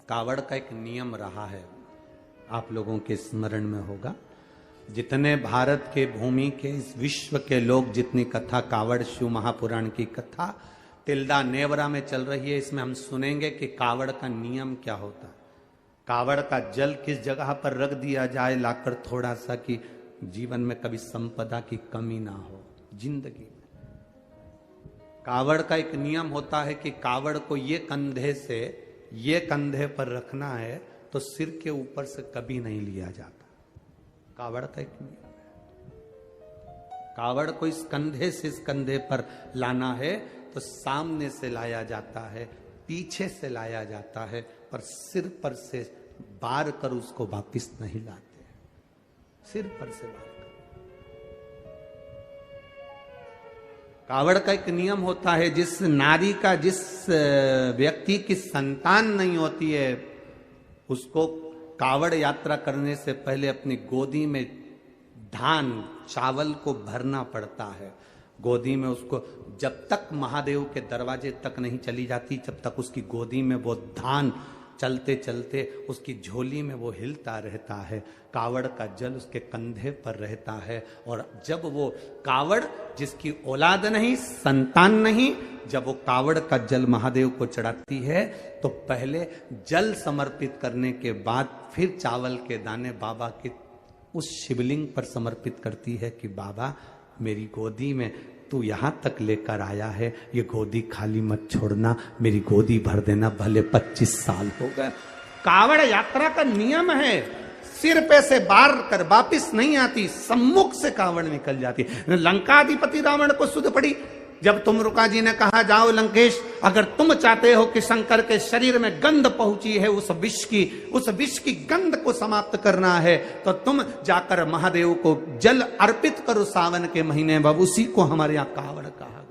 कावड़ का एक नियम रहा है, आप लोगों के स्मरण में होगा। जितने भारत के भूमि के इस विश्व के लोग जितनी कथा कावड़ शिव महापुराण की कथा तिल्दा नेवरा में चल रही है, इसमें हम सुनेंगे कि कावड़ का नियम क्या होता है। कावड़ का जल किस जगह पर रख दिया जाए लाकर थोड़ा सा, कि जीवन में कभी संपदा की कमी ना हो जिंदगी में। कावड़ का एक नियम होता है कि कावड़ को ये कंधे से ये कंधे पर रखना है तो सिर के ऊपर से कभी नहीं लिया जाता। कावड़ का एक नियम है। कावड़ को इस कंधे से इस कंधे पर लाना है तो सामने से लाया जाता है, पीछे से लाया जाता है, पर सिर पर से बार कर उसको वापिस नहीं लाते, सिर पर से बार कर। कावड़ का एक नियम होता है, जिस नारी का जिस व्यक्ति की संतान नहीं होती है उसको कावड़ यात्रा करने से पहले अपनी गोदी में धान चावल को भरना पड़ता है। गोदी में उसको जब तक महादेव के दरवाजे तक नहीं चली जाती जब तक उसकी गोदी में वो धान चलते चलते उसकी झोली में वो हिलता रहता है। कावड़ का जल उसके कंधे पर रहता है और जब वो कावड़ जिसकी औलाद नहीं संतान नहीं, जब वो कावड़ का जल महादेव को चढ़ाती है तो पहले जल समर्पित करने के बाद फिर चावल के दाने बाबा के उस शिवलिंग पर समर्पित करती है कि बाबा मेरी गोदी में तू यहां तक लेकर आया है, ये गोदी खाली मत छोड़ना, मेरी गोदी भर देना, भले 25 साल हो गए। कावड़ यात्रा का नियम है, सिर पे से बार कर वापिस नहीं आती, सम्मुख से कावड़ निकल जाती। लंकाधिपति रावण को सुध पड़ी जब तुमरुका जी ने कहा जाओ लंकेश, अगर तुम चाहते हो कि शंकर के शरीर में गंध पहुंची है उस विष की गंध को समाप्त करना है तो तुम जाकर महादेव को जल अर्पित करो सावन के महीने में। उसी को हमारे यहाँ कावड़ कहा।